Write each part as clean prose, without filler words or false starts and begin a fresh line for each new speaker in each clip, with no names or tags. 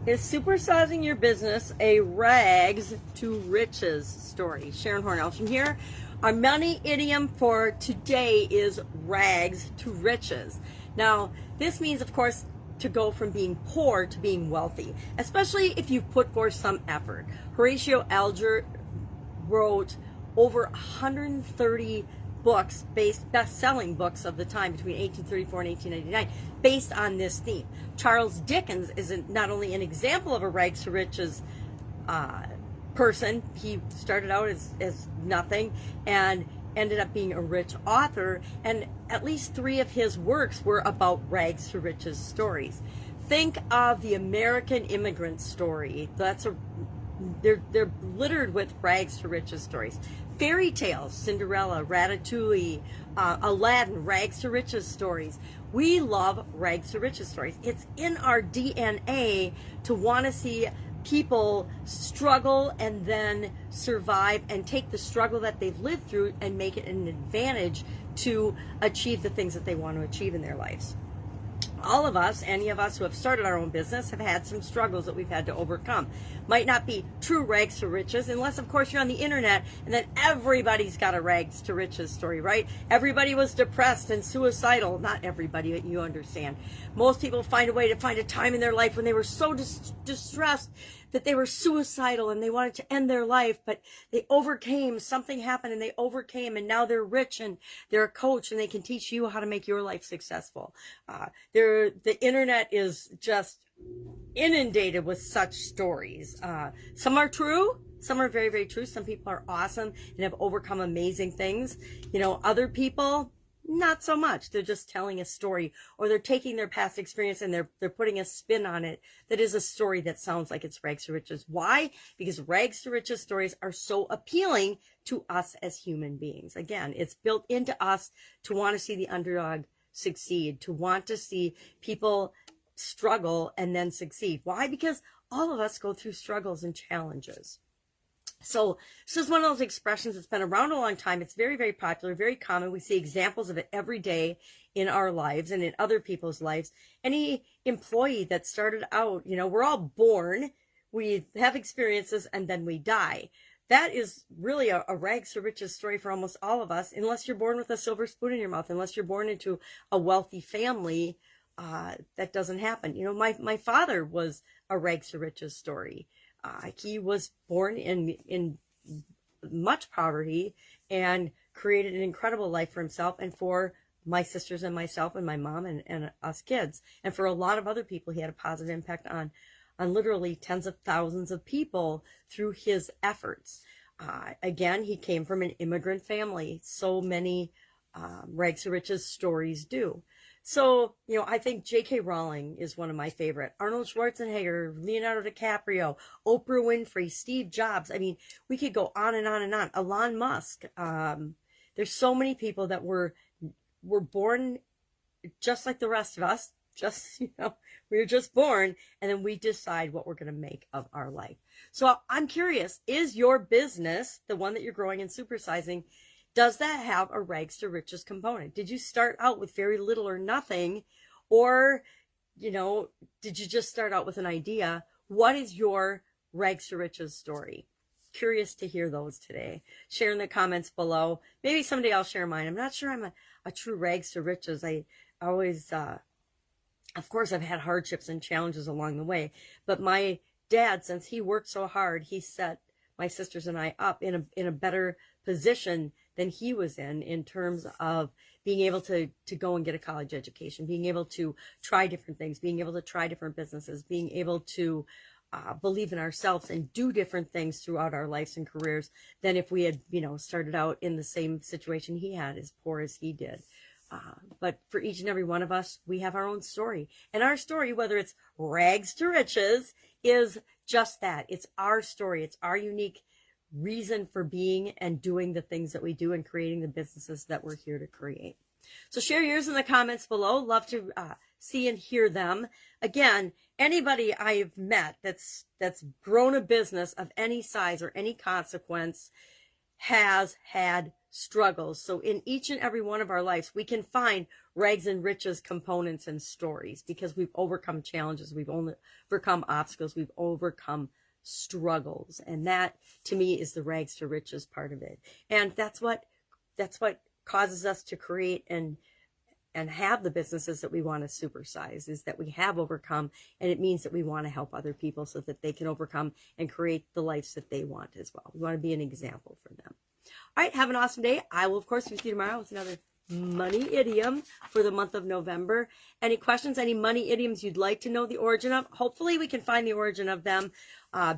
Is supersizing your business a rags to riches story? Sharon Horne-Ellstrom here. Our money idiom for today is rags to riches. Now, this means, of course, to go from being poor to being wealthy, especially if you've put forth some effort. Horatio Alger wrote over 130 books, best-selling books of the time between 1834 and 1899, based on this theme. Charles Dickens is not only an example of a rags to riches person. He started out as nothing and ended up being a rich author, and at least 3 of his works were about rags to riches stories. Think of the American immigrant story. They're littered with rags to riches stories. Fairy tales, Cinderella, Ratatouille, Aladdin, rags to riches stories. We love rags to riches stories. It's in our DNA to want to see people struggle and then survive and take the struggle that they've lived through and make it an advantage to achieve the things that they want to achieve in their lives. All of us, any of us who have started our own business, have had some struggles that we've had to overcome. Might not be true rags to riches, unless, of course, you're on the internet, and then everybody's got a rags to riches story, right? Everybody was depressed and suicidal. Not everybody, but you understand. Most people find a way to find a time in their life when they were so distressed that they were suicidal and they wanted to end their life, but they overcame. Something happened and they overcame, and now they're rich and they're a coach and they can teach you how to make your life successful. The internet is just inundated with such stories. Some are true. Some are very, very true. Some people are awesome and have overcome amazing things. Other people, not so much. They're just telling a story, or they're taking their past experience and they're putting a spin on it that is a story that sounds like it's rags to riches. Why? Because rags to riches stories are so appealing to us as human beings. Again, it's built into us to want to see the underdog succeed, to want to see people struggle and then succeed. Why? Because all of us go through struggles and challenges. So this is one of those expressions that's been around a long time. It's very, very popular, very common. We see examples of it every day in our lives and in other people's lives. Any employee that started out, we're all born, we have experiences, and then we die. That is really a rags to riches story for almost all of us, unless you're born with a silver spoon in your mouth, unless you're born into a wealthy family. That doesn't happen. My father was a rags to riches story. He was born in much poverty and created an incredible life for himself and for my sisters and myself and my mom and us kids. And for a lot of other people, he had a positive impact on literally tens of thousands of people through his efforts. Again, he came from an immigrant family. So many rags to riches stories do. So, I think J.K. Rowling is one of my favorite. Arnold Schwarzenegger, Leonardo DiCaprio, Oprah Winfrey, Steve Jobs. I mean, we could go on and on and on. Elon Musk. There's so many people that were born just like the rest of us. We were just born, and then we decide what we're going to make of our life. So I'm curious, is your business, the one that you're growing and supersizing, does that have a rags to riches component? Did you start out with very little or nothing? Or, did you just start out with an idea? What is your rags to riches story? Curious to hear those today. Share in the comments below. Maybe someday I'll share mine. I'm not sure I'm a true rags to riches. I always, of course, I've had hardships and challenges along the way. But my dad, since he worked so hard, he set my sisters and I up in a better position than he was in terms of being able to go and get a college education, being able to try different things, being able to try different businesses, being able to believe in ourselves and do different things throughout our lives and careers than if we had, started out in the same situation he had, as poor as he did. But for each and every one of us, we have our own story. And our story, whether it's rags to riches, is just that. It's our story. It's our unique reason for being and doing the things that we do and creating the businesses that we're here to create. So share yours in the comments below. Love to see and hear them. Again, anybody I've met that's grown a business of any size or any consequence has had struggles. So in each and every one of our lives, we can find rags and riches components and stories, because we've overcome challenges, we've overcome obstacles, we've overcome struggles, and that to me is the rags to riches part of it. And that's what causes us to create and have the businesses that we want to supersize, is that we have overcome, and it means that we want to help other people so that they can overcome and create the lives that they want as well. We want to be an example for them. All right, have an awesome day. I will, of course, be with you tomorrow with another money idiom for the month of November. Any questions, any money idioms you'd like to know the origin of? Hopefully we can find the origin of them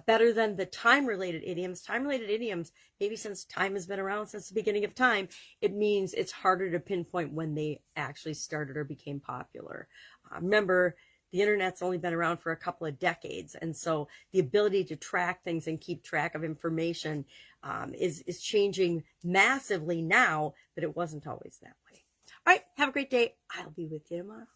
better than the time-related idioms. Time-related idioms, maybe since time has been around since the beginning of time, it means it's harder to pinpoint when they actually started or became popular. Remember, the internet's only been around for a couple of decades, and so the ability to track things and keep track of information is changing massively now, but it wasn't always that way. All right, have a great day. I'll be with you tomorrow.